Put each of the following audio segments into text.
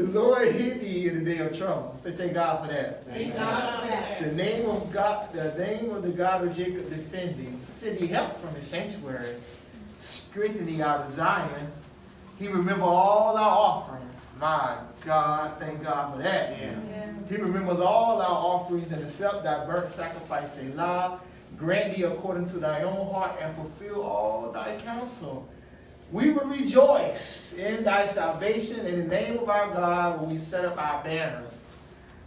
Lord hid thee in the day of trouble. Say thank God for that. Thank God for that. The name of God, the name of the God of Jacob defend thee. Send thee help from his sanctuary. Strengthen thee out of Zion. He remember all our offerings. My God, thank God for that. Yeah. He remembers all our offerings and accept thy burnt sacrifice. Selah. Grant thee according to thy own heart and fulfill all thy counsel. We will rejoice in thy salvation. In the name of our God will we set up our banners.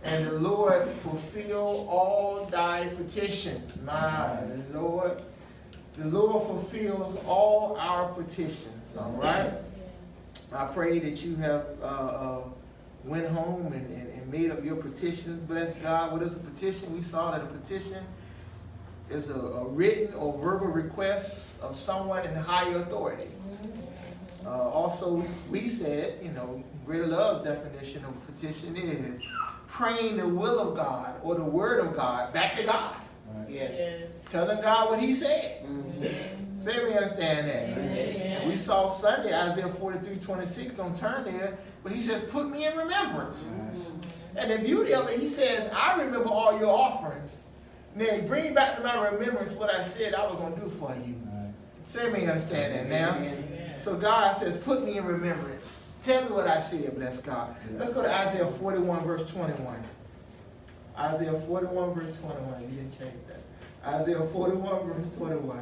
And the Lord fulfill all thy petitions. My Lord. The Lord fulfills all our petitions. All right? I pray that you have went home and made up your petitions. Bless God. What is a petition? We saw that a petition is a written or verbal request of someone in higher authority. Also, we said, Greater Love's definition of a petition is praying the will of God or the word of God back to God. Yes. Telling God what he said. Say we understand that. And we saw Sunday, Isaiah 43:26, don't turn there, but he says, put me in remembrance. And the beauty of it, he says, I remember all your offerings. Now, bring back to my remembrance what I said I was going to do for you. Say me understand that now. So God says, put me in remembrance. Tell me what I said, bless God. Let's go to Isaiah 41, verse 21. Isaiah 41, verse 21. You didn't change that. Isaiah 41, verse 21.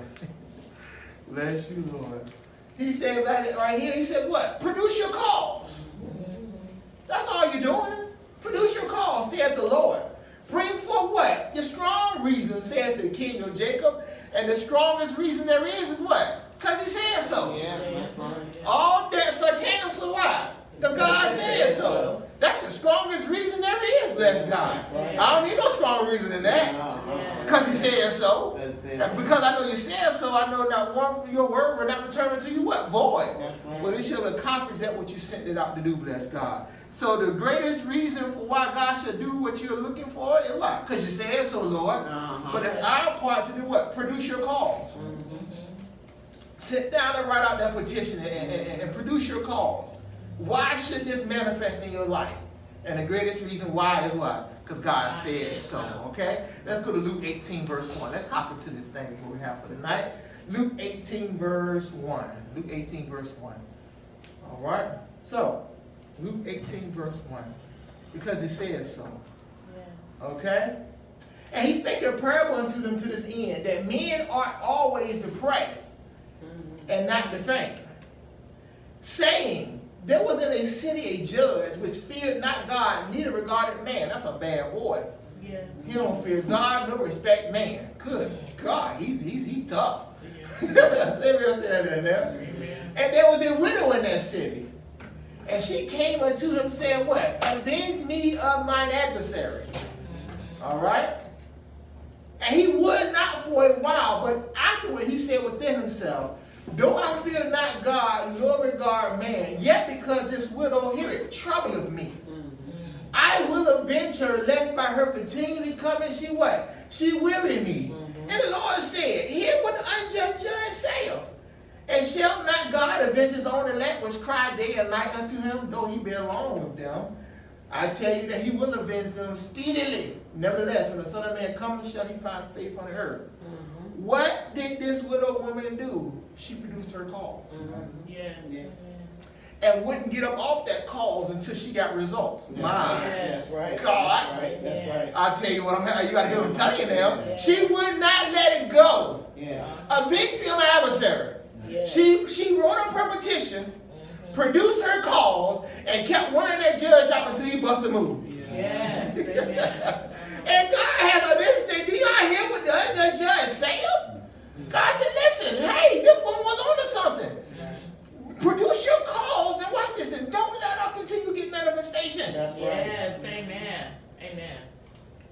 Bless you, Lord. He says right here, he says what? Produce your cause. That's all you're doing. Produce your cause, saith the Lord. Bring forth what? The strong reason, saith the King of Jacob. And the strongest reason there is what? Because he said so. All debts are canceled. Why? Because God said so. That's the strongest reason there is, bless God. I don't need no strong reason in that. Because he said so. And because I know you said so, I know not one of your word will not return unto you what? Void. Well, it shall accomplish that what you sent it out to do, bless God. So the greatest reason for why God should do what you're looking for is what? Because you said so, Lord. But it's our part to do what? Produce your cause. Sit down and write out that petition and produce your cause. Why should this manifest in your life? And the greatest reason why is what? Because God said so, okay? Let's go to Luke 18, verse 1. Let's hop into this thing before we have for tonight. Luke 18, verse 1. Luke 18, verse 1. All right? So, Luke 18, verse 1. Because it says so. Okay? And he spake a parable unto them to this end, that men ought always to pray and not to faint, saying, there was in a city a judge which feared not God, neither regarded man. That's a bad boy. He don't fear God, nor respect man. Good God, he's tough. And there was a widow in that city. And she came unto him saying, what? Avenge me of mine adversary. All right? And he would not for a while, but afterward he said within himself, though I fear not God, nor regard man, yet because this widow here troubleth me, I will avenge her, lest by her continually coming she what? She weary me. And the Lord said, hear what the unjust judge saith. And shall not God avenge his own elect, which cry day and night unto him, though he be alone with them? I tell you that he will avenge them speedily. Nevertheless, when the Son of Man comes, shall he find faith on the earth? What did this widow woman do? She produced her cause. And wouldn't get up off that cause until she got results. My God. I'll tell you what, you got to hear what I'm telling you now. She would not let it go. Avenge me of my adversary. She wrote up her petition, produced her cause, and kept warning that judge up until he bust a move. And God has this say, do y'all hear what the unjust judge saith? God said, listen, hey, this woman was onto something. Produce your cause and watch this, and don't let up until you get manifestation. Amen.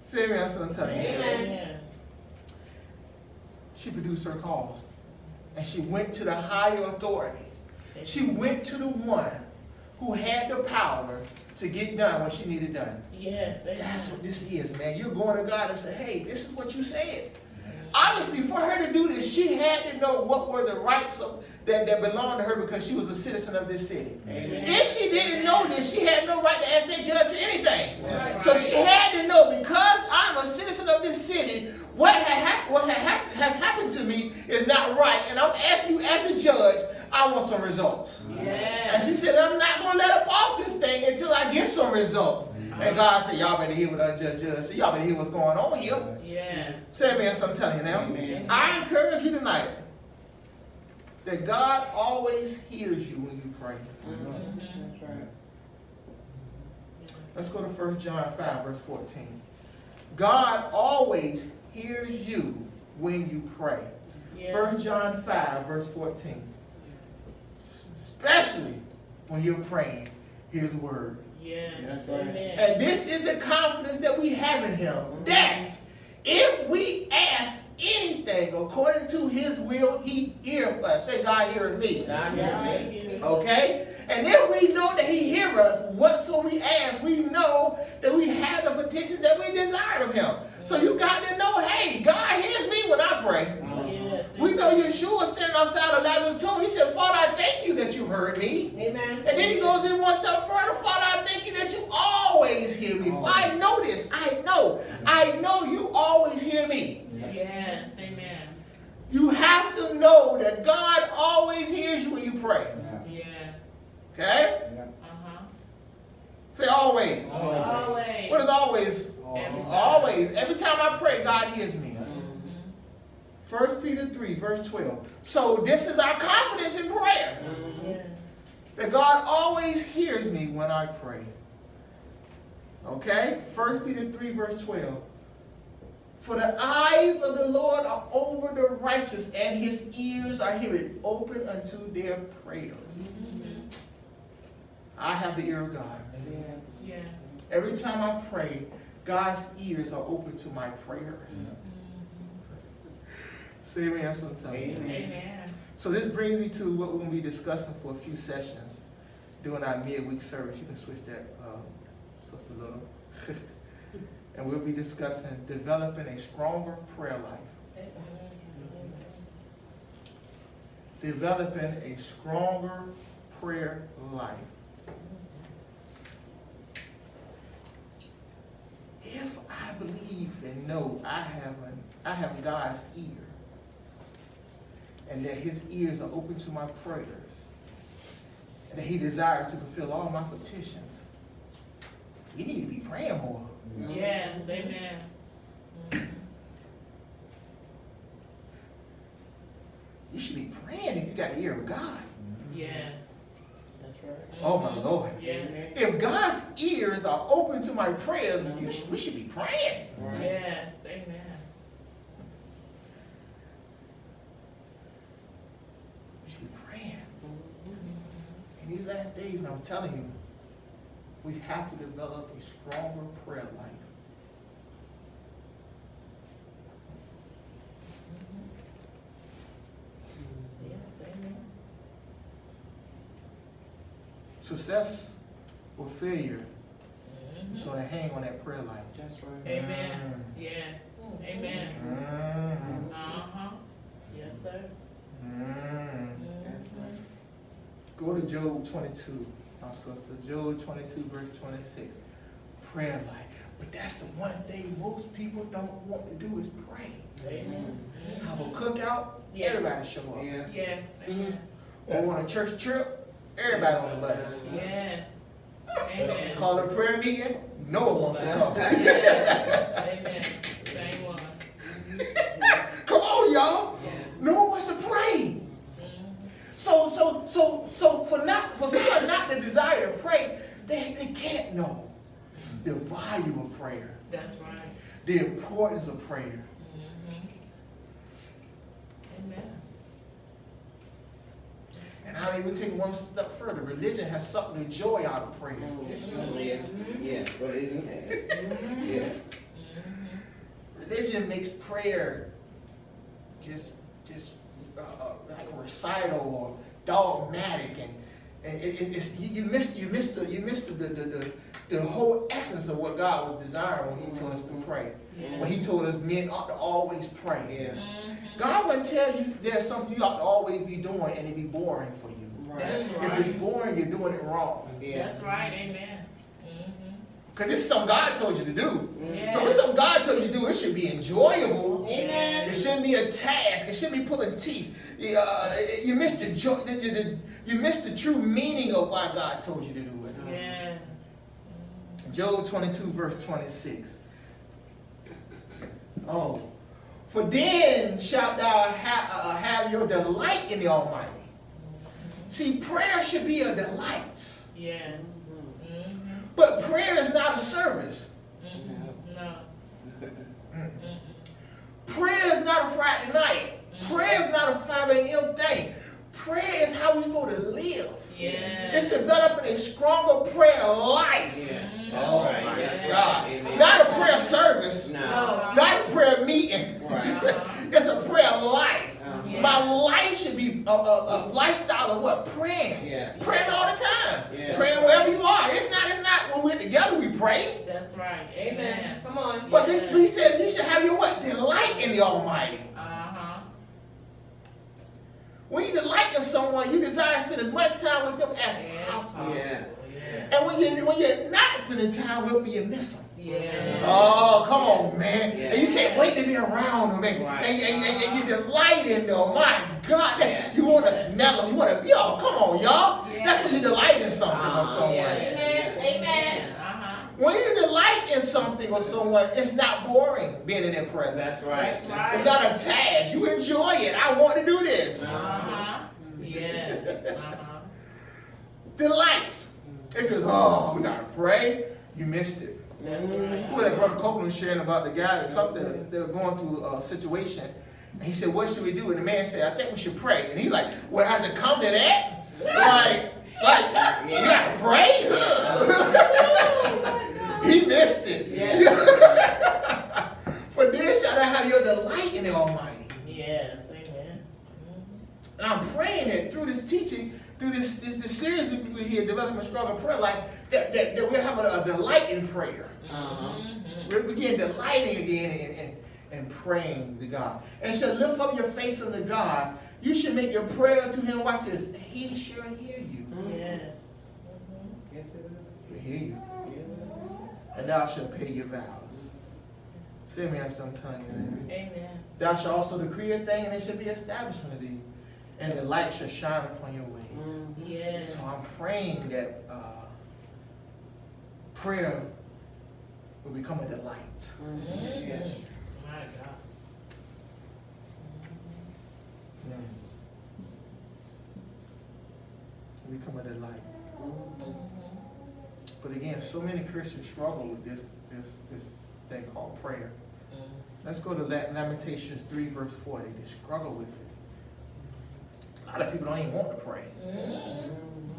Say me, I'm telling you. Amen. She produced her cause. And she went to the higher authority. She went to the one who had the power to get done what she needed done. That's what this is, man. You're going to God and say, hey, this is what you said. Obviously, for her to do this, she had to know what were the rights that belonged to her because she was a citizen of this city. Amen. If she didn't know this, she had no right to ask that judge for anything. Right. So she had to know, because I'm a citizen of this city, what has happened to me is not right. And I'm asking you as a judge, I want some results. And Yes. she said, I'm not going to let up off this thing until I get some results. And God said, y'all better hear what unjust judge said. Y'all better hear what's going on here. Yes. Say amen, so I'm telling you now. Amen. I encourage you tonight that God always hears you when you pray. That's right. Let's go to 1 John 5, verse 14. God always hears you when you pray. Yes. 1 John 5, verse 14. Especially when you're praying His word. Yes. That's right. Amen. And this is the confidence that we have in Him, that if we ask anything according to His will, He hears us. Say, God heareth me. God hear me. Okay? And if we know that He hears us, whatsoever we ask, we know that we have the petitions that we desire of Him. So you got to know, hey, God hears me when I pray. Yes. We know Yeshua standing outside of Lazarus' tomb. He says, Father, I thank you that you heard me. Amen. And then he goes in one step further. Father, I thank you that you always hear me. For I know this. I know you always hear me. Yes. Amen. You have to know that God always hears you when you pray. Yes. Okay? Uh-huh. Say always. Always. What is always? Every time. Always. Every time I pray, God hears me. Mhm. 1 Peter 3, verse 12. So this is our confidence in prayer. Yes. That God always hears me when I pray. Okay? 1 Peter 3, verse 12. For the eyes of the Lord are over the righteous, and His ears are hearing open unto their prayers. Mhm. I have the ear of God. Yes. Every time I pray, God's ears are open to my prayers. Mhm. Say amen sometime. Amen. So this brings me to what we're going to be discussing for a few sessions during our midweek service. You can switch that, Sister Little. And we'll be discussing developing a stronger prayer life. Developing a stronger prayer life. If I believe and know I have God's ear, and that His ears are open to my prayers, and that He desires to fulfill all my petitions, we need to be praying more. Yes. Amen. Mhm. You should be praying if you got the ear of God. Yes. That's right. Oh my Lord. Yes. If God's ears are open to my prayers, we should be praying. Yes. Amen. We should be praying. In these last days, man, I'm telling you, we have to develop a stronger prayer life. Yes. Amen. Success or failure is Mhm. going to hang on that prayer life. That's right. Amen. Yes. Amen. Mm. Uh-huh. Yes, sir. Mm. That's right. Go to Job 22, my sister. Job 22, verse 26. Prayer life. But that's the one thing most people don't want to do is pray. Amen. Have a cookout, Yeah. everybody show up. Yeah. Yes. Amen. Or on a church trip, everybody on the bus. Yes. Amen. Call a prayer meeting, no one wants to come. Yes. Amen. Same one. Come on, y'all. Yeah. No one wants to pray. Mhm. So for someone not to desire to pray, they can't know the value of prayer, That's right. the importance of prayer. Mhm. Amen. And I'll even take one step further. Religion has sucked the joy out of prayer. Yeah. Yes. But isn't it? Yes. Mhm. Religion makes prayer just like a recital or dogmatic, and it's, you missed the whole essence of what God was desiring when he told us to pray. Yeah. When he told us men ought to always pray. Yeah. Mhm. God wouldn't tell you there's something you ought to always be doing and it be boring for you. That's If right. it's boring, you're doing it wrong. Yeah. That's right, amen. Mhm. Because this is something God told you to do. Yeah. So if it's something God told you to do, it should be enjoyable. Amen. It shouldn't be a task. It shouldn't be pulling teeth. You missed the joy. You missed the true meaning of why God told you to do it. Yes. Job 22, verse 26. Oh, for then shalt thou have your delight in the Almighty. See, prayer should be a delight. Yes. Mhm. But prayer is not a service. Mhm. No. Mm. Mhm. Prayer is not a Friday night. Prayer is not a 5 a.m. thing. Prayer is how we're supposed to live. Yes. It's developing a stronger prayer life. Yeah. Oh That's right. my That's God. right. Amen. Not a prayer service. No. Not a prayer meeting. Right. It's a prayer life. Yeah. My life should be a lifestyle of what? Praying. Yeah. Praying all the time. Yeah. Praying wherever you are. It's not when we're together we pray. That's right. Amen. Come on. But Yeah. he says you should have your what? Delight in the Almighty. Uh-huh. When you delight in someone, you desire to spend as much time with them as Yes. possible. Yes. Yeah. And when you're not spending time with them, you miss them. Yeah. Oh, come on, man. Yeah. And you can't wait to be around them, man. Right. And you delight in them. My God, Yeah. you want to smell them. You want to, y'all, come on, y'all. Yeah. That's when you delight in something or someone. Yeah. Amen. Amen. Uh-huh. When you delight in something or someone, it's not boring being in their presence. That's right. That's right. It's not a task. You enjoy it. I want to do this. Uh-huh. Yes. Uh-huh. Delight. If it's, oh, we got to pray, you missed it. That's right. Who that Brother Copeland was sharing about the guy that something, they were going through a situation. And he said, what should we do? And the man said, I think we should pray. And he's like, well, has it come to that? Like, we got to pray? He missed it. Yes. For then shall I have your delight in the Almighty. Yes. Amen. And I'm praying that through this teaching, through this series we here, Developing a Stronger Prayer Life, that we're having a delight in prayer. Uh-huh. Mhm. We'll begin delighting again and praying to God. And shall lift up your face unto God. You should make your prayer to him. Watch this. He shall hear you. Yes. Yes, it He'll hear you. is. And thou shalt pay your vows. See me as I'm telling you, man. Amen. Thou shalt also decree a thing, and it shall be established unto thee. And the light shall shine upon your ways. Yes. So I'm praying that prayer will become a delight. Mhm. Yes. My God. Will become a delight. Mhm. But again, so many Christians struggle with this thing called prayer. Mhm. Let's go to Lamentations 3, verse 40. They struggle with it. A lot of people don't even want to pray. Mhm.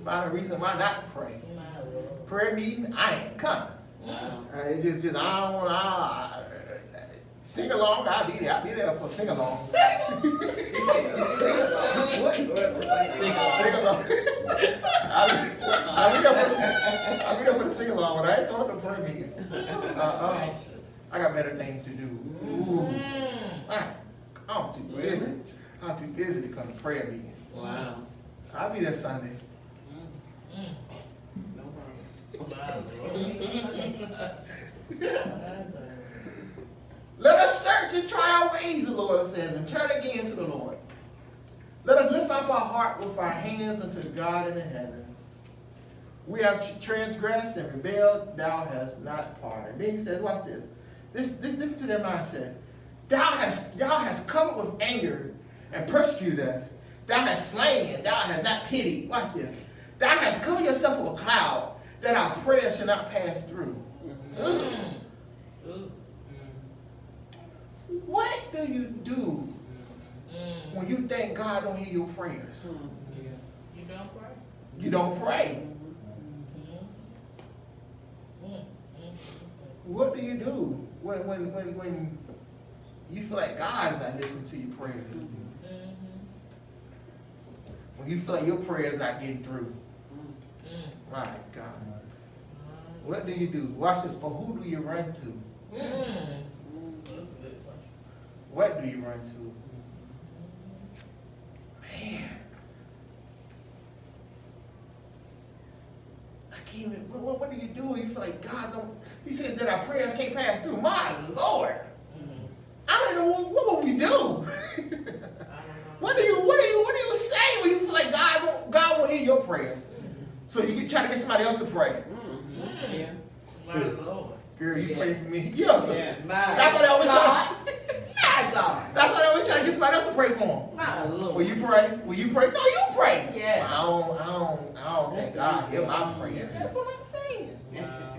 Find a reason why not to pray. My Lord. Prayer meeting, I ain't coming. Mhm. It's just I don't want to sing along. I'll be there for sing along. What? Sing along. I'll be there for the sing along, but I ain't going to prayer meeting. Gracious. I got better things to do. Ooh. Mhm. I'm too busy. I'm too busy to come to prayer meeting. Wow. I'll be there Sunday. Mhm. No problem. My Lord. Let us search and try our ways, the Lord says, and turn again to the Lord. Let us lift up our heart with our hands unto God in the heavens. We have transgressed and rebelled, thou hast not pardoned. Then he says, watch this. This to their mindset. Thou hast covered with anger and persecuted us. Thou hast slain, thou hast not pitied. Watch this. Thou hast covered yourself with a cloud, that our prayers shall not pass through. Ugh. Ooh. What do you do Mm. when you think God don't hear your prayers? You don't pray? You don't pray. Mm. What do you do when you feel like God's not listening to your prayers? Mhm. When you feel like your prayers not getting through? Mm. My God. What do you do? Watch this. Or who do you run to? That's a good question. What do you run to? Man. I can't even, what do you do when you feel like God don't, he said that our prayers can't pass through. My Lord. I don't know, what will we do? I don't know. What do you say when you feel like God won't hear your prayers? So you try to get somebody else to pray. Yeah. My Lord. Girl, you Yeah. pray for me. You know, so Yes. that's why they always try. My God. That's why they always try to get somebody else to pray for them. My Lord. Will you pray? Will you pray? No, you pray. Yes. Well, I don't think God hear my prayers. That's what I'm saying. Wow.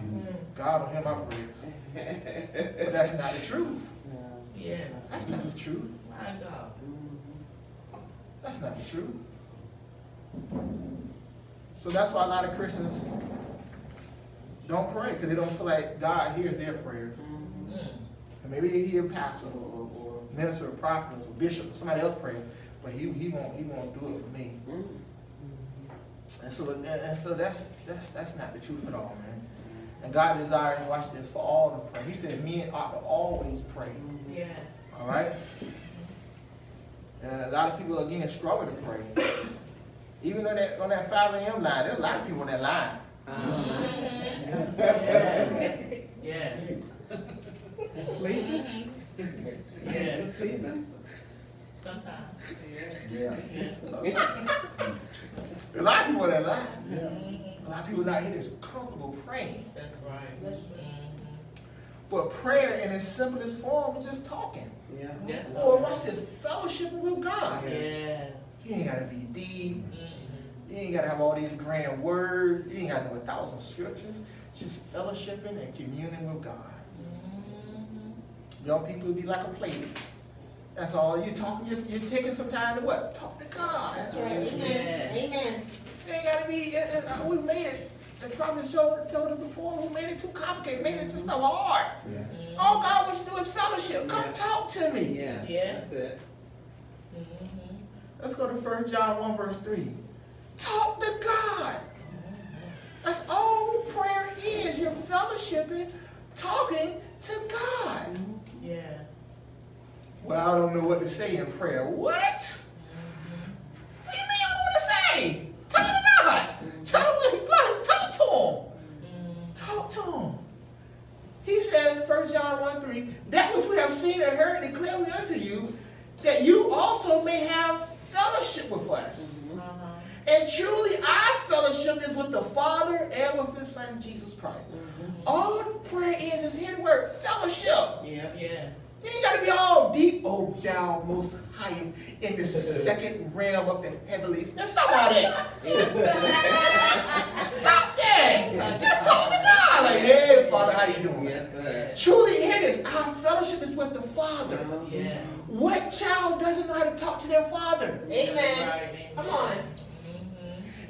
God don't hear my prayers. But that's not the truth. Yeah. That's not the truth. My God. That's not the truth. So that's why a lot of Christians don't pray, because they don't feel like God hears their prayers. And maybe they hear a pastor or minister or prophet or bishop or somebody else praying, but he won't do it for me. And so that's not the truth at all, man. And God desires, watch this, for all to pray. He said men ought to always pray. Yes. All right? And a lot of people, again, struggle to pray. Even on that 5 a.m. line, there's a lot of people on that line. Yes. Yes. Sleeping? Yes. Sleeping? Sometimes. Yeah. Yeah. A lot of people on that line. A lot of people not here that's comfortable praying. That's right. But prayer in its simplest form is just talking. Yeah. Yes. Or watch this, fellowship with God. Yes. You ain't gotta be deep. Mhm. You ain't gotta have all these grand words. You ain't gotta know 1,000 scriptures. It's just fellowshipping and communing with God. Young people be like a plate. That's all. You're talking. You're taking some time to what? Talk to God. That's right. Amen. Yes. Amen. It ain't gotta be. We made it. The prophet told us before. We made it too complicated. Made it just so hard. Yeah. All God wants you to do is fellowship. Come Yeah. talk to me. Yeah. Yeah. That's it. Let's go to 1 John 1 verse 3. Talk to God. That's all prayer is. You're fellowshipping, talking to God. Yes. Well, I don't know what to say in prayer. What? What do you mean I don't know what to say? Talk to God. Tell him, God, talk to him. Talk to him. He says, 1 John 1 3, that which we have seen and heard declare we unto you, that you also may have fellowship with us. And truly our fellowship is with the Father and with his Son, Jesus Christ. All prayer is hear the word fellowship. Yeah. Yes. You ain't got to be all deep, oh thou most high in the second realm of the heavenlies. Now stop all that. Stop that. Just talk to God. Like, hey, Father, how you doing? Yes, sir. Truly, hear this. Our fellowship is with the Father. Yes. What child doesn't know how to talk to their father? Amen. Right. Come on.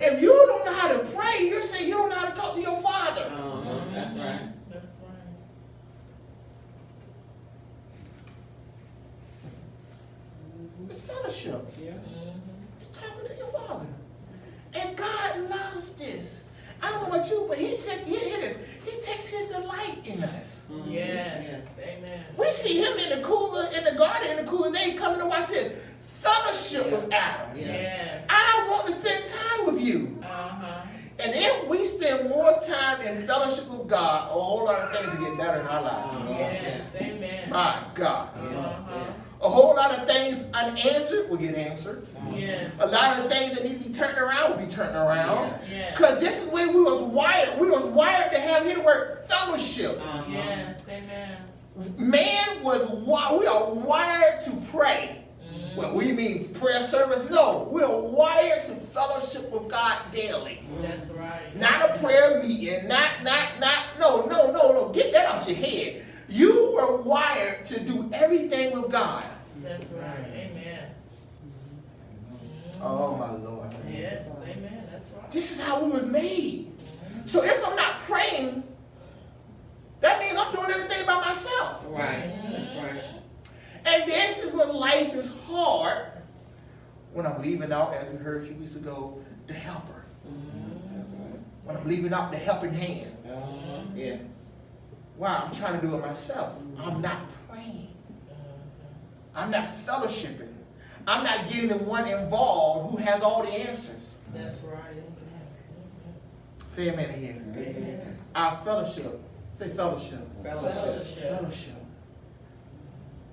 If you don't know how to pray, you're saying you don't know how to talk to your father. That's right. That's right. It's fellowship. Yeah. It's talking to your father. And God loves this. I don't know about you, but hear this. He takes his delight in us. Yes. Amen. We see him in the garden in the cooler day coming to watch this. Fellowship with Adam. Yes. I want to spend time with you. And if we spend more time in fellowship with God, a whole lot of things will get better in our lives. Yes. Amen. My God. Uh-huh. A whole lot of things unanswered will get answered. Yes. A lot of things that need to be turned around will be turned around. Yes. Because this is where we was wired. We was wired to have here the word fellowship. Yes. Amen. Man was we are wired to pray. Well, we mean prayer service? No. We are wired to fellowship with God daily. That's right. Not a prayer meeting. No. Get that out your head. You were wired to do everything with God. That's right. Amen. Oh, my Lord. Yes. Amen. That's right. This is how we was made. So if I'm not praying, that means I'm doing everything by myself. Right. That's right. And this is when life is hard, when I'm leaving out, as we heard a few weeks ago, the helper. when I'm leaving out the helping hand. Yeah. Why? I'm trying to do it myself. I'm not praying. I'm not fellowshipping. I'm not getting the one involved who has all the answers. That's right. Say amen again. Amen. Our fellowship. Say fellowship. Fellowship. Fellowship.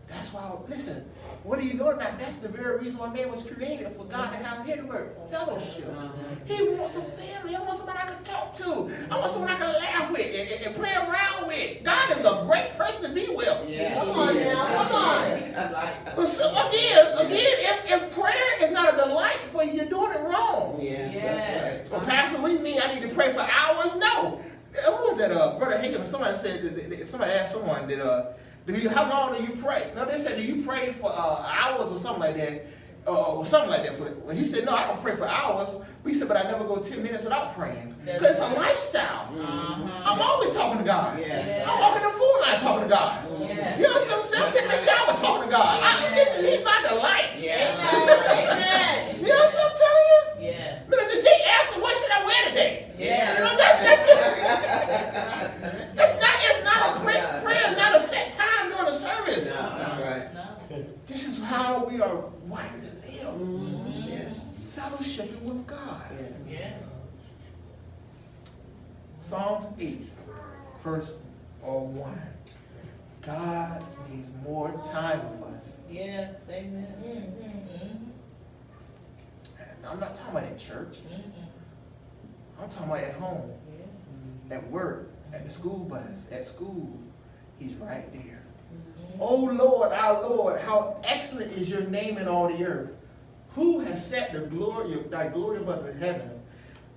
That's why, listen, whether you know it or not, that's the very reason why man was created, for God to have here the word fellowship. He wants a family. I want someone I can talk to. I want someone I can laugh with and play around with. God is a great person to be with. Yeah. Come on now, come on. But so again, if prayer is not a delight for you, you're doing it wrong. Yeah. Yes. Well, Pastor, what do you mean I need to pray for hours? No. Who was that? Brother Hagen, somebody said, somebody asked someone that, how long do you pray? No, they said, do you pray for hours or something like that? Or something like that. Well, he said, no, I don't pray for hours. But he said, but I never go 10 minutes without praying. Because it's a lifestyle. I'm always talking to God. Yeah. I'm walking the food line talking to God. Yeah. You know what I'm saying? I'm taking a shower talking to God. He's not the light. Amen. You know what I'm telling you? Yeah. Minister J asked him, what should I wear today? Yeah. You know, that's it. It's not a prayer. Prayer is not a set time during the service. No, that's right. No. This is how we are wired to live. Yeah. Fellowshipping with God. Yeah. Psalms 8, verse 1. God needs more time with us. Yes. Amen. I'm not talking about at church. Mm-hmm. I'm talking about at home, Yeah. at work, at the school bus, at school. He's right there. Mm-hmm. Oh Lord, our Lord, how excellent is your name in all the earth. Who has set thy glory above the heavens?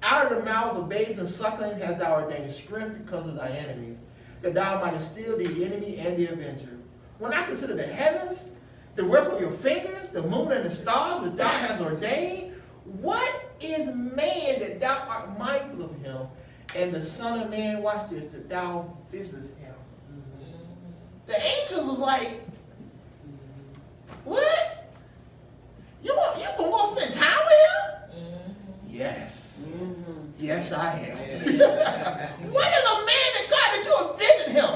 Out of the mouths of babes and sucklings hast thou ordained strength because of thy enemies, that thou mightest steal the enemy and the avenger. When I consider the heavens, the work of your fingers, the moon and the stars which thou hast ordained, what is man that thou art mindful of him, and the Son of Man, watch this, that thou visit him? The angels was like, what? You gonna go spend time with him? Yes. Yes, I am. What is a man that God that you will visit him?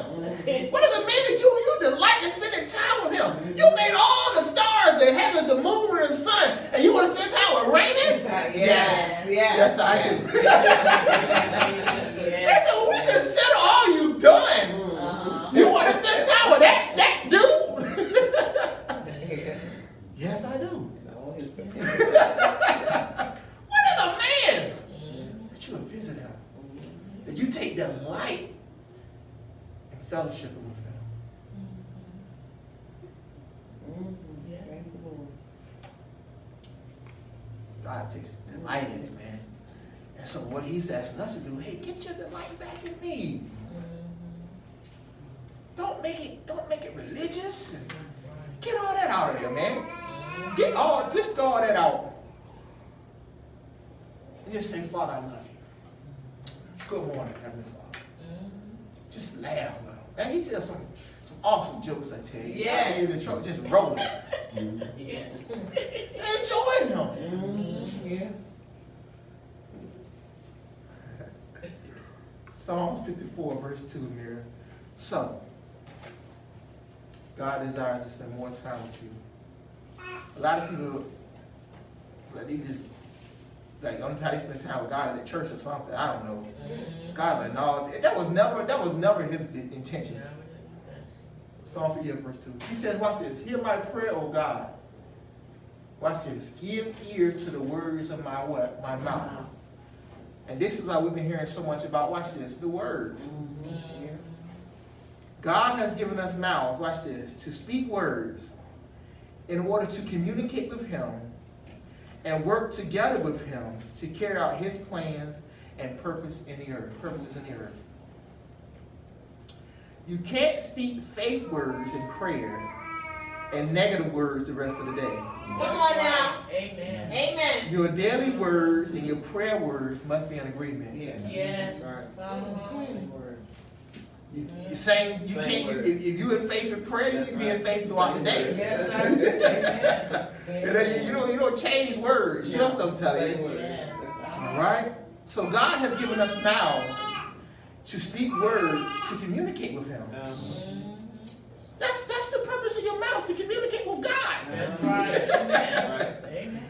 What is a man that you delight in spending time with him? You made all the stars, the heavens, the moon, and the sun, and you want to spend time with Raymond? Yes. Yes, I do. Yeah. They said, we consider all you've done. You want to spend time with that dude? Yes, I do. What is a man that you would visit him? That you take delight in fellowship with him? God takes delight in it, man. And so what he's asking us to do, hey, get your delight back in me. Don't make it religious. And get all that out of there, man. Just throw all that out. And just say, Father, I love you. Good morning, Heavenly Father. Just laugh with him. And he tells some awesome jokes, I tell you. Yes. In the truck, just rolling. Yeah. Enjoying him. Yeah. Psalms 54, verse 2, Mira. So, God desires to spend more time with you. A lot of people, like, they just, like, the only time they spend time with God is at church or something. I don't know. God's like, no, that was never his intention. Psalm 58, verse 2. He says, watch this. Hear my prayer, O God. Watch this. Give ear to the words of my what? My mouth. And this is why we've been hearing so much about, watch this, the words. God has given us mouths, watch this, to speak words in order to communicate with him and work together with him to carry out his plans and purposes in the earth. You can't speak faith words in prayer and negative words the rest of the day. Come on now. Amen. Amen. Your daily words and your prayer words must be in agreement. Yes. You saying you Same can't. word. If you in faith in prayer, you That's need to be in right. faith throughout the day. Yes, sir. Amen. You don't change words. You know what I'm telling you. Yes. All right. So God has given us mouths to speak words to communicate with him. That's the purpose of your mouth, to communicate with God. That's right. Amen. Right. Amen.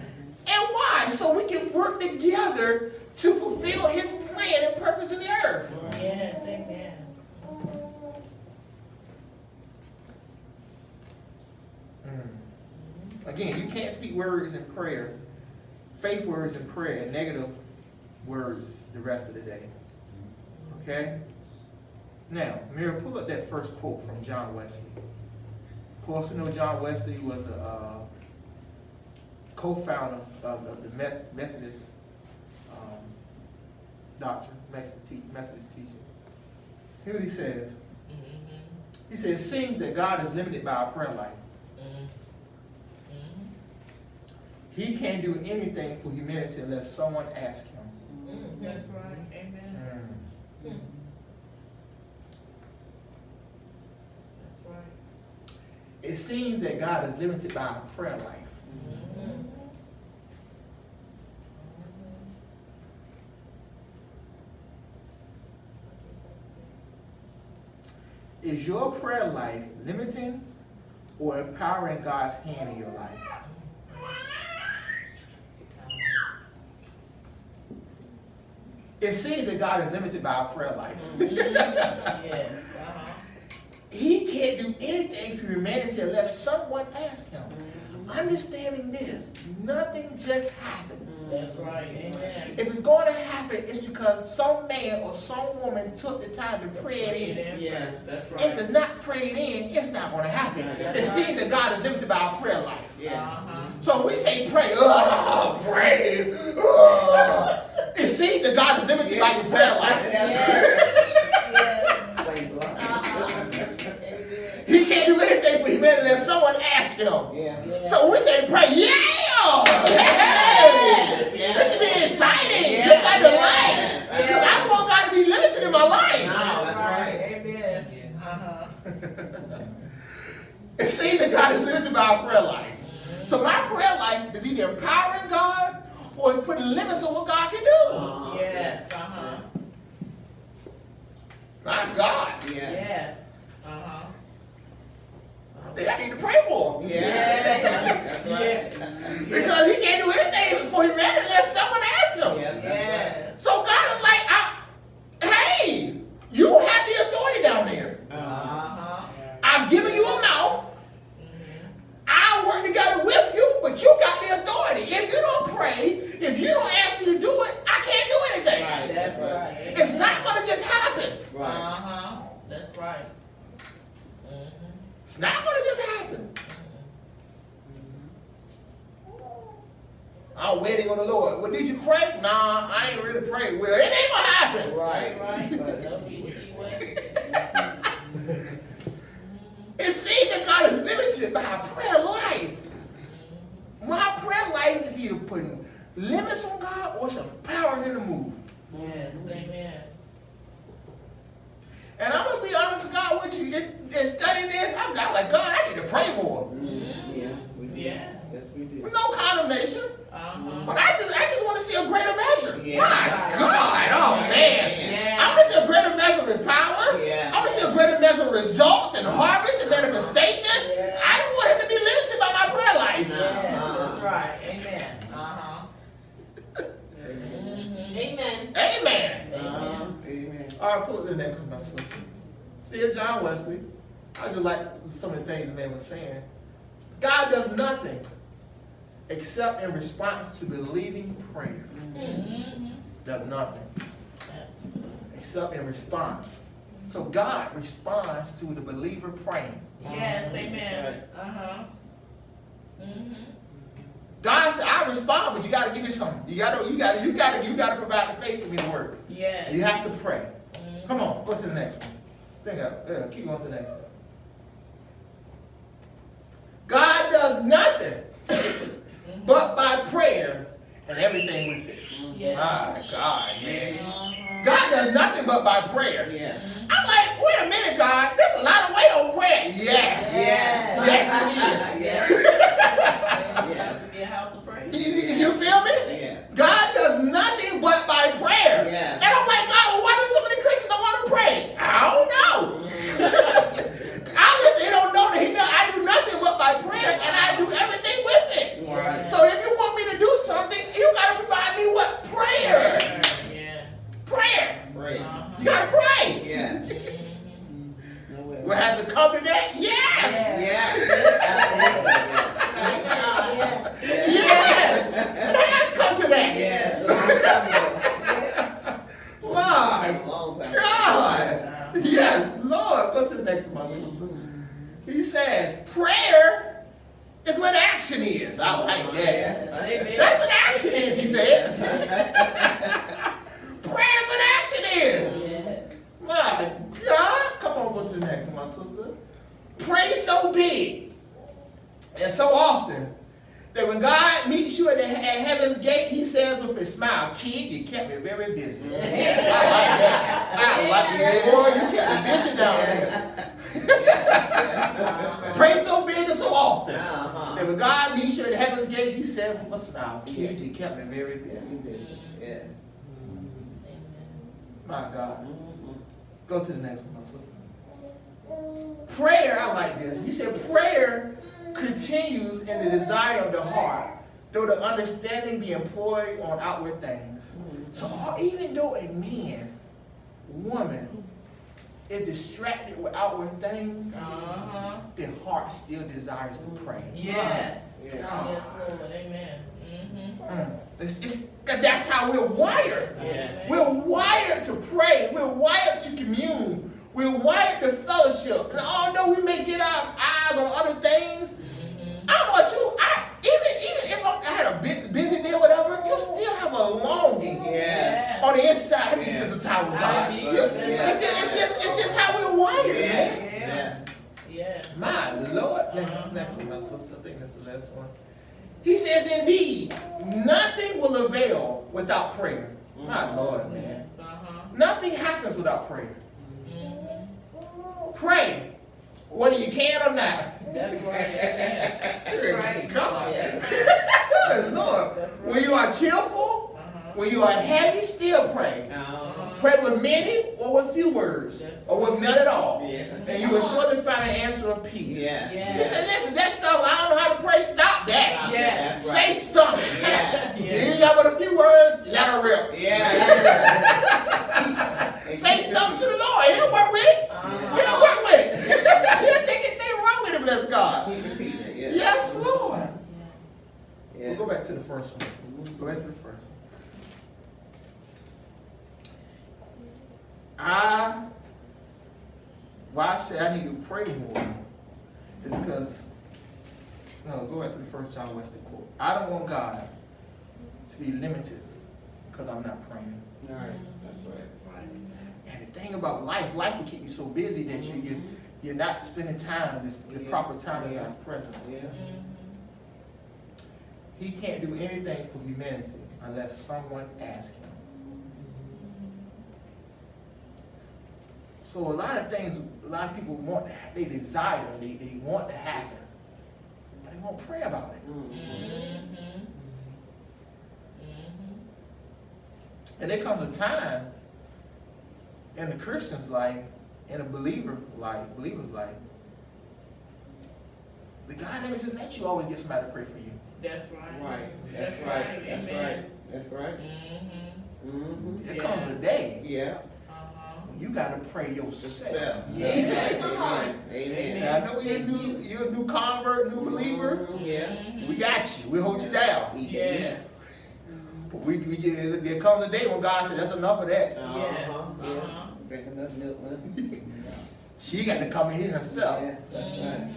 And why? So we can work together to fulfill his plan and purpose in the earth. Yes, amen. Again, you can't speak words in prayer, faith words in prayer, and negative words the rest of the day. Okay? Now, Mary, pull up that first quote from John Wesley. Of course, you know John Wesley was a co-founder of the Methodist doctrine, Methodist teaching. Here's what he says. He says, it seems that God is limited by our prayer life. He can't do anything for humanity unless someone asks him. That's right. Amen. That's right. It seems that God is limited by our prayer life. Is your prayer life limiting or empowering God's hand in your life? It seems that God is limited by our prayer life. Yes. He can't do anything for humanity unless someone asks him. Understanding this, nothing just happens. That's right. Amen. If it's going to happen, it's because some man or some woman took the time to pray it in. Yes, that's If right. it's not prayed in, it's not going to happen. It seems that God is limited by our prayer life. Yeah. So when we say pray, pray, it seems that God is limited by your prayer life. Yes. Explains a lot. Amen. He can't do anything for humanity unless someone asks him. Yeah. So when we say pray, hey, this should be exciting. This is my delight. Because I don't want God to be limited in my life. No, that's right. Amen. It seems that God is limited by our prayer life. So my prayer life is either empowering God or it's putting limits on what God can do. Yes. My God. Yeah. Yes. I think I need to pray for him. That's right. Because he can't do anything for humanity unless someone asks him. Yeah, that's Yes. So God is like, hey, you have the authority down there. right. I've given you a mouth. I'll work together with you, but you got the authority. If you don't pray, if you don't ask me to do it, I can't do anything. Right. That's right. It's not going to just happen. Right. That's right. It's not going to just happen. I'm waiting on the Lord. Well, did you pray? Nah, I ain't really prayed. Well, it ain't going to happen. Right. Right. Don't be way. It seems that God is limited by our prayer life. My prayer life is either putting limits on God or it's empowering him to move. Yes. Amen. And I'm going to be honest with God with you. In studying this, I'm not like, God, I need to pray more. Yeah. We do. Yes. Yes, we do. No condemnation. But I just want to see a greater measure. Yeah. My God, oh man. I want to see a greater measure of his power. Yeah. I want to see a greater measure of results and harvest and manifestation. Yeah. I don't want him to be limited by my prayer life. Yes. That's right. Amen. Amen. Amen. Amen. All right, pull up the next one, my sister. Still John Wesley. I just like some of the things the man was saying. God does nothing except in response to believing prayer. Does nothing except in response. So God responds to the believer praying. Yes. Amen. God said, I respond, but you got to give me something. You got to provide the faith for me to work. Yes. You have to pray. Come on, go to the next one. Keep going to the next one. God does nothing but by prayer and everything with it. Yes. My God, man. God does nothing but by prayer. Yes. I'm like, wait a minute, God. There's a lot of weight on prayer. Yes. Yes. Yes, it is. Yes. It has to be a house of praise. You feel me? Yeah. God does nothing but by prayer. it come to that? Yes! Yeah. Yes! It has come to that! Yes. A long time ago. My A long time ago. God! Yes, Lord. Go to the next one, my sister. He says, prayer is what action is. I like that. Amen. That's what action is, he said. Prayer is what action is. My God. Come on, go to the next one, my sister. Pray so big and so often that when God meets you at heaven's gate, he says with a smile, kid, you kept me very busy. I like that. I like that. Boy, you kept me busy down there. Pray so big and so often that when God meets you at heaven's gates, he says with a smile, kid, you kept me very busy. Yes. My God. Go to the next one, my sister. Prayer, I like this. You said prayer continues in the desire of the heart, though the understanding be employed on outward things. So even though a man, woman, is distracted with outward things, their heart still desires to pray. Yes. Yeah. Yes, Lord. Amen. That's how we're wired. Yeah. We're wired to pray. We're wired to commune. We're wired to fellowship. And although we may get our eyes on other things, I don't know about you, even if I had a busy day or whatever, you still have a longing Yes. on the inside of me Yes. spend some time with God. I do. It's just how we're wired, man. Yes. Yes. My Lord. Next one, my sister. I think that's the last one. He says, indeed, nothing will avail without prayer. My Lord, man. Yes. Nothing happens without prayer. Pray, whether you can or not. That's right. Amen. Right. God. Lord. When you are cheerful, when you are heavy, still pray. Pray with many or with few words, or with none at all. Yeah. And you will surely find an answer of peace. Yeah. He said, listen, that stuff, I don't know how to pray, stop that. Yeah. That's Say right. something. Yeah. You ain't got but a few words, let her rip. Yeah. Say something to the Lord. He don't work with it. He don't work with it. He'll take anything wrong with it, bless God. Yes, Lord. We'll go back to the first one. Go back to the first one. Why I say I need to pray more is because, no, go back to the first John Wesley quote. I don't want God to be limited because I'm not praying. All right. That's right. And the thing about life will keep you so busy that you're not spending time, the proper time in God's presence. Yeah. He can't do anything for humanity unless someone asks him. So a lot of things, a lot of people want, they desire, they want to happen, but they won't pray about it. And there comes a time in the Christian's life, in a believer's life, the God never just let you always get somebody to pray for you. That's right. Right. That's right. That's right. That's right. There comes a day Yeah. when you got to pray yourself. Yeah. Come on. Amen. Now, I know you're a new convert, new believer. Yeah. We got you. We'll hold you down. Yes. But there comes a day when God said, that's enough of that. Yeah. Drink enough milk, man. She got to come in here herself. Yes, that's right.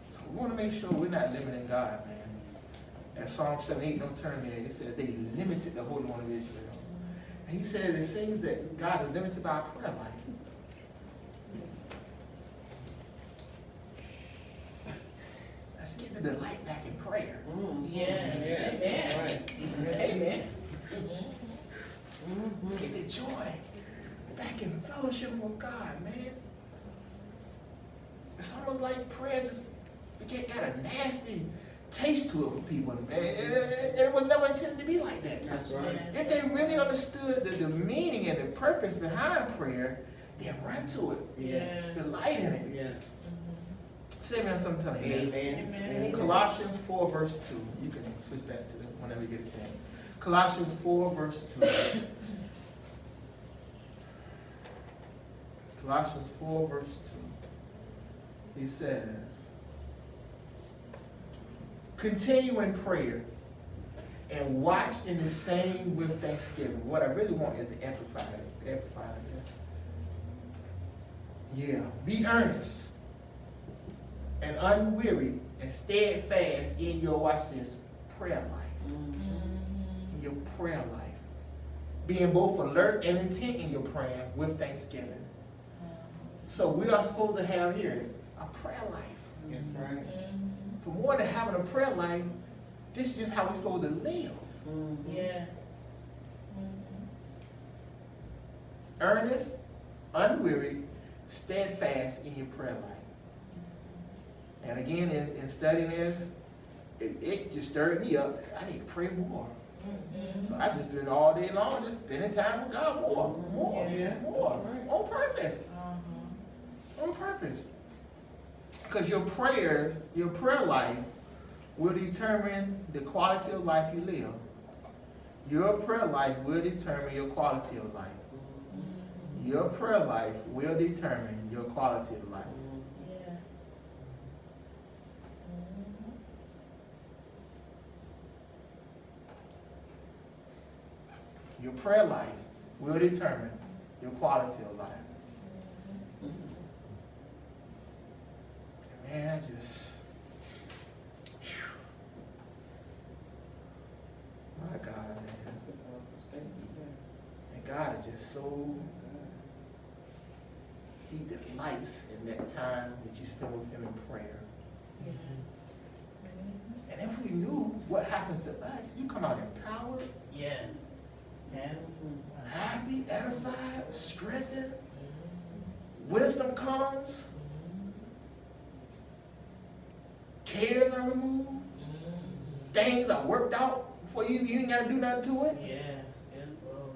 So we want to make sure we're not limiting God, man. And Psalm 78, don't turn there, it says they limited the Holy One of Israel. And he said it seems that God is limited by our prayer life. Let's get the delight back in prayer. Yes. Yes. Right. Amen. Let's get the joy back in fellowship with God, man. It's almost like prayer just got a nasty taste to it for people, man. It was never intended to be like that. That's right. If they really understood the meaning and the purpose behind prayer, they'd run to it, Yes. delight in it. Yes. Say, man, something telling you, man. Amen. Amen. Colossians 4, verse 2. You can switch back to it whenever you get a chance. Colossians 4, verse 2. Colossians 4 verse 2. He says, continue in prayer and watch in the same with thanksgiving. What I really want is to amplify it. Yeah. Be earnest and unwearied and steadfast in your, watch this, prayer life. In your prayer life. Being both alert and intent in your prayer with thanksgiving. So we are supposed to have here a prayer life. That's right. For more than having a prayer life, this is just how we're supposed to live. Yes. Earnest, unwearied, steadfast in your prayer life. And again, in studying this, it just stirred me up. I need to pray more. So I just been all day long just spending time with God more, on purpose. On purpose. Because your prayer life will determine the quality of life you live. Your prayer life will determine your quality of life. Your prayer life will determine your quality of life. Yes. Your prayer life will determine your quality of life. Man, I just, my God, man. And God is just so, He delights in that time that you spend with Him in prayer. And if we knew what happens to us, you come out empowered, Yes. happy, edified, strengthened, wisdom comes, cares are removed, things are worked out for you, you ain't got to do nothing to it. Yes. Yes, Lord.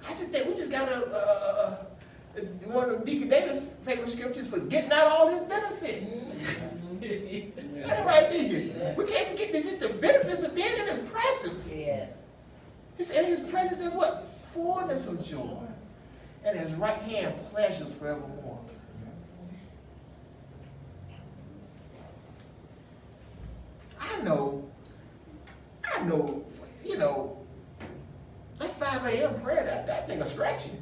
I just think we just got to, one of Deacon David's favorite scriptures for getting out all his benefits. That's right, Deacon. We can't forget just the benefits of being in His presence. Yes. He said in His presence is what? Fullness of joy. And His right hand pleasures forevermore. I know, you know, that 5 a.m. prayer, that thing will scratch you.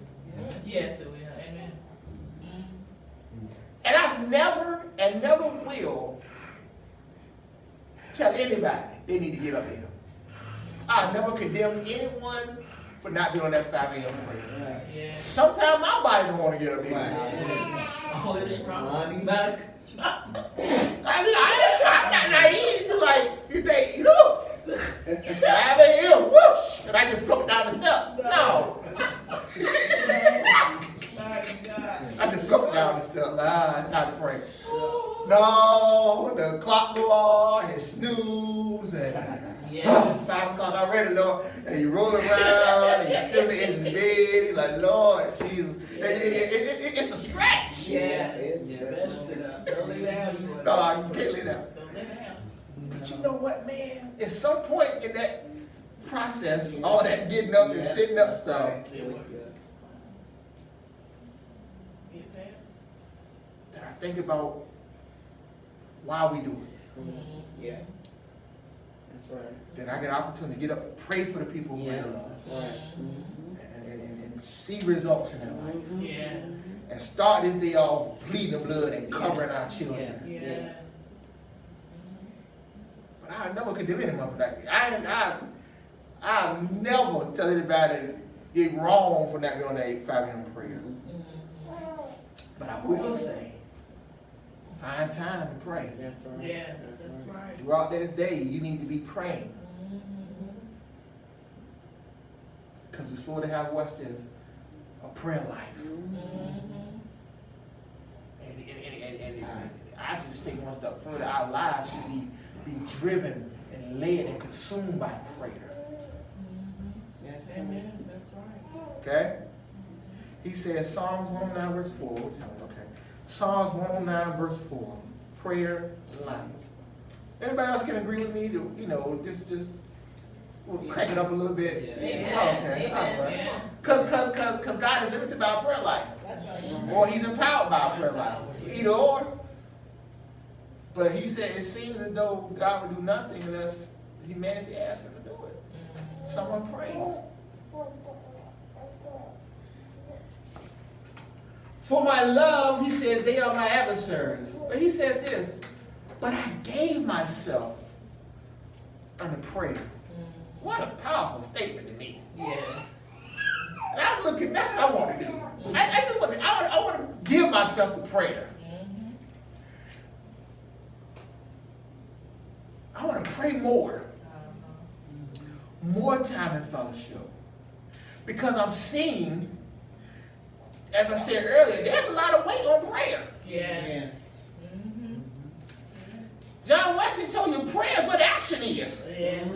Yes, it will. Amen. And I've never and never will tell anybody they need to get up there. I never condemn anyone for not being on that 5 a.m. prayer. Yeah. Sometimes my body don't want to get up there. Oh, it's strong. Money. Back. I mean, I'm not naive. You like, you think, you know, it's 5 a.m. Whoosh, and I just float down the steps. No. I just float down the steps. It's time to pray. No, the clock go off, and snooze, and Yes. 5 o'clock already, Lord. And you roll around, and you sit on the edge of the bed, you're like, Lord Jesus. It's a scratch. Yeah. You better sit up. Don't lay down. No, I can't lay down. Don't lay down. But you know what, man? At some point in that process, all that getting up and sitting up stuff, It works. Get past. that I think about why we do it. Yeah. That's right. Then I get an opportunity to get up and pray for the people who I love. That's right. And see results in their life. Yeah. And start this day off bleeding the blood and covering our children. Yeah. But I never condemn any motherfucker. I never tell anybody they're wrong for not being on that 5 a.m. prayer. But I will say, find time to pray. That's right. Yeah. That's right. Throughout this day, you need to be praying. Because we're supposed to have what's this? A prayer life. And I just take one step further. Our lives should be driven and led and consumed by prayer. Amen. That's right. Okay? He says Psalms 109 verse 4. We'll tell him, okay. Psalms 109 verse 4. Prayer life. Anybody else can agree with me to, you know, just we'll crank it up a little bit. Amen. Okay. All right. Amen. Because God is limited by our prayer life. That's right. or he's empowered by a prayer life. Either or. But he said it seems as though God would do nothing unless humanity asks him to do it. Someone prays. For my love, he said, they are my adversaries. But he says this, but I gave myself unto prayer. What a powerful statement to me. Yes. And I'm looking, that's what I want to do. I want to give myself to prayer. I want to pray more. More time in fellowship. Because I'm seeing, as I said earlier, there's a lot of weight on prayer. Yes. John Wesley told you prayer is where the action is. Yes.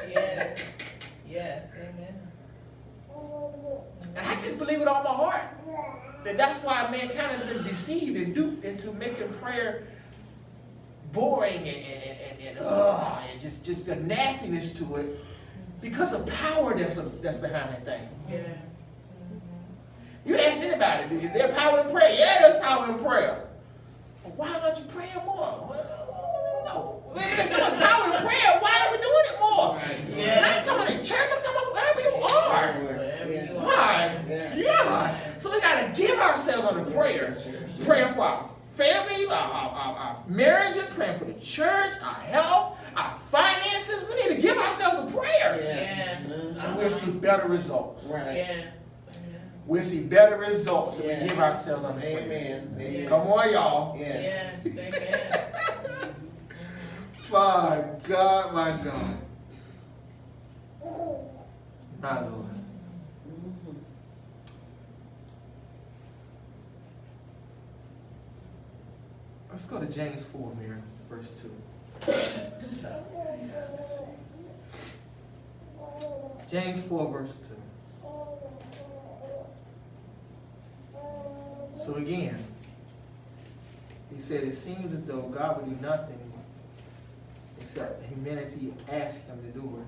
Yes. Yes. Amen. And I just believe with all my heart that that's why mankind has been deceived and duped into making prayer boring and just a nastiness to it because of power that's behind that thing. Yes. You ask anybody, is there power in prayer? Yeah, there's power in prayer. Well, why aren't you praying more? Well, no. If there's so much power in prayer, why are we doing it more? Yeah. And I ain't talking about in church, I'm talking about wherever you are. Wherever you are. Why? Yeah. So we got to give ourselves on the prayer. Praying for our family, our marriages, praying for the church, our health, our finances. We need to give ourselves a prayer. Yes. And we'll see better results. Right. Yes. We'll see better results if Yeah. we give ourselves on the prayer. Amen. Yeah. Come on, y'all. Yeah. Yes. Amen. My God, my God. My Lord. Let's go to James 4, Mary, verse 2. James 4, verse 2. So again, he said, it seems as though God would do nothing except humanity ask him to do it.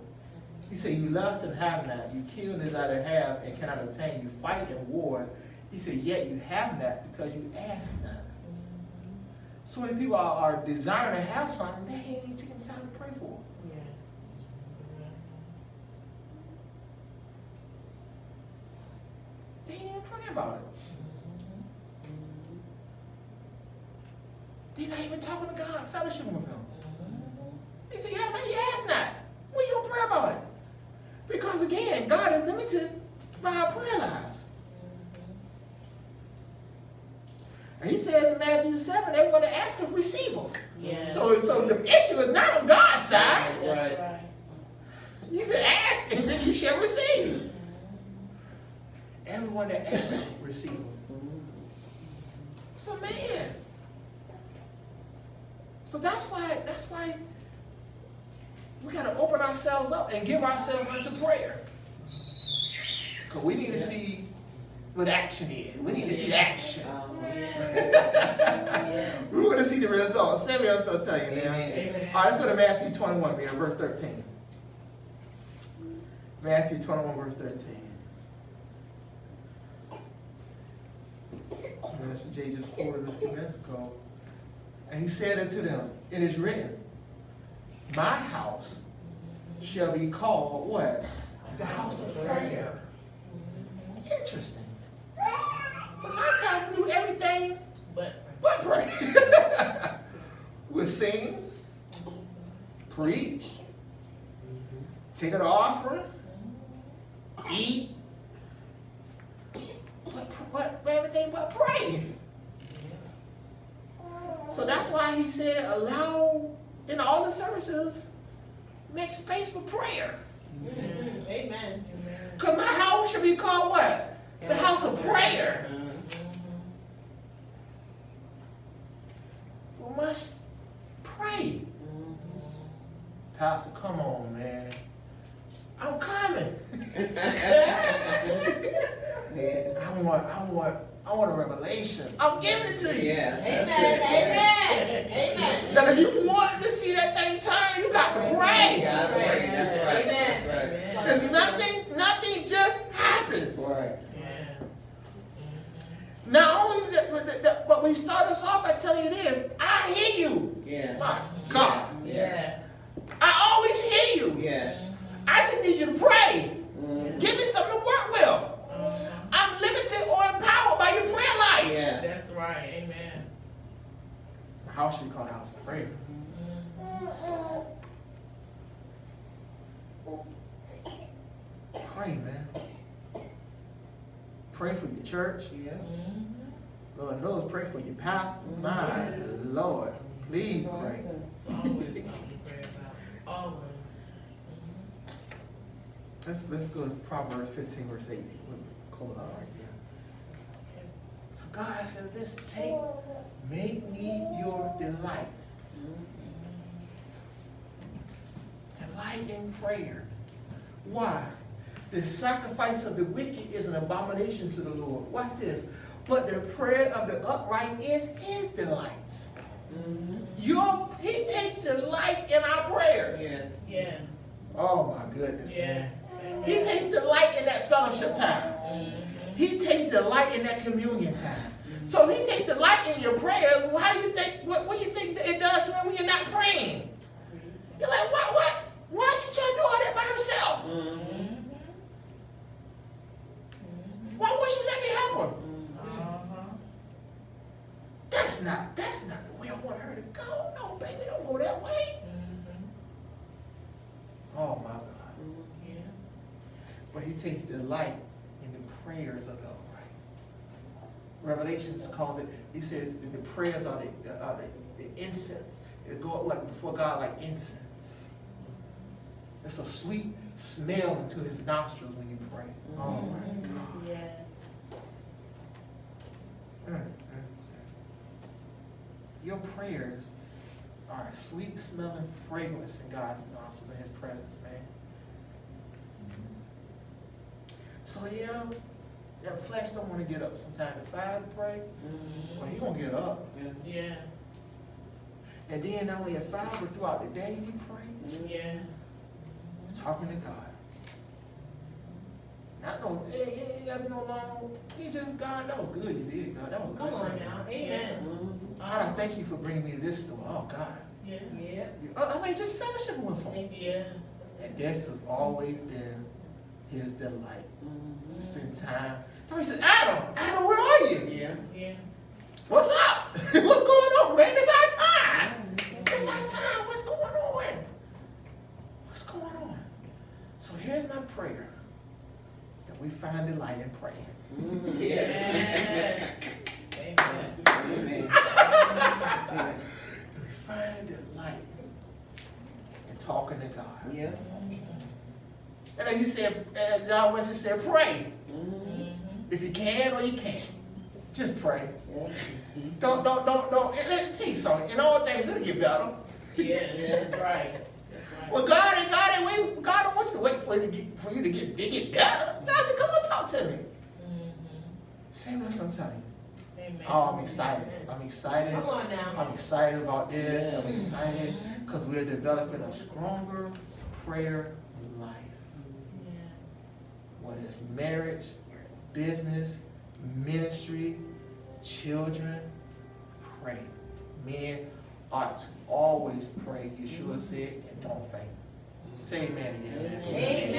He said, you lust and have not, you kill and desire to have and cannot obtain, you fight and war. He said, yet you have not because you ask not. So many people are desiring to have something they ain't even taking time to pray for. Yes. They ain't even praying about it. They're not even talking to God, fellowship with him. He said, yeah, man, you ask not. Well, you don't pray about it. Because again, God is limited by our prayer lives. And he says in Matthew 7, they want to ask if receiveth. Yes. So the issue is not on God's side. That's right. He said, ask and then you shall receive. Everyone that asks receive. So man. So that's why we got to open ourselves up and give ourselves unto prayer. Because we need to see what action is. We need to see the action. We want to see the results. Samuel will tell you now. Amen. All right, let's go to Matthew 21, here, verse 13. Matthew 21, verse 13. Minister J just quoted a few minutes ago. And he said unto them, it is written, my house shall be called what? The house of prayer. Interesting. But a lot of times we do everything But but pray. We'll sing, preach, take an offering, eat, but everything but pray. So that's why he said, allow in all the services, make space for prayer. Amen. Because my house should be called what? The house of prayer. We must pray. Pastor, come on, man. I'm coming. I want a revelation. I'm giving it to you. Yes. Amen. Amen. Amen. That if you want to see that thing turn, you got to pray. God, pray. That's right. Amen. That's Because nothing just happens. right. yeah. Not But we start us off by telling you this, I hear you. Yeah. My God. Yes. I always hear you. Yes. I just need you to pray. Mhm. Give me something to work with. I'm limited or empowered by your prayer life. Yeah. That's right. Amen. How should we call the house of prayer? Pray, man. Pray for your church. Yeah. Lord knows, pray for your pastor. My Lord, please pray. It's always something to pray about. Always. Let's go to Proverbs 15, verse 8. We'll close out right there. So God said, make me your delight. Delight in prayer. Why? The sacrifice of the wicked is an abomination to the Lord. Watch this. But the prayer of the upright is his delight. He takes delight in our prayers. Yes. Yes. Oh my goodness, man. Yes. He takes delight in that fellowship time. He takes delight in that communion time. So he takes delight in your prayers. Well, how do you think, what do you think it does to him when you're not praying? You're like, what? Why is she trying to do all that by herself? Why would she let me help her? That's not the way I want her to go. No, baby, don't go that way. Oh my God. Yeah. But he takes delight in the prayers of the upright. Revelations calls it, he says that the prayers are the incense. It go up like before God like incense. It's a sweet smell into his nostrils when you pray. Oh my God. Yes. Your prayers are a sweet smelling fragrance in God's nostrils in his presence, man. So yeah, that flesh don't want to get up sometime at 5 to pray, but he gonna get up. Yes. And then not only at 5, but throughout the day we pray, Yes. talking to God. Not no, hey, ain't gotta be no long. He just, God, that was good you did, God. That was a Come good on thing. now. Amen. God, I thank you for bringing me to this store. Oh, God. Yeah. Yeah. I mean, just fellowship with him. Yes. And this has always been his delight. To spend time. He says, Adam, where are you? Yeah. Yeah. What's up? What's going on, man? It's our time. It's our time. What's going on? What's going on? So here's my prayer. That we find delight in praying. Yes. Amen. Amen. That we find delight in talking to God. Yeah. And as he said, as John Wesley said, pray. If you can or you can't. Just pray. Don't. Let me tell you something. In all things, it'll get better. Yes, that's right. That's right. Well, God don't want you to wait for you to get better. God said, come on, talk to me. Say what I'm telling you. Amen. Oh, I'm excited. I'm excited. Come on now. I'm excited about this. I'm excited because we're developing a stronger prayer life. Whether it's marriage, business, ministry, children, pray. Men ought to always pray. Yeshua said, and don't faint. Say amen again. Amen.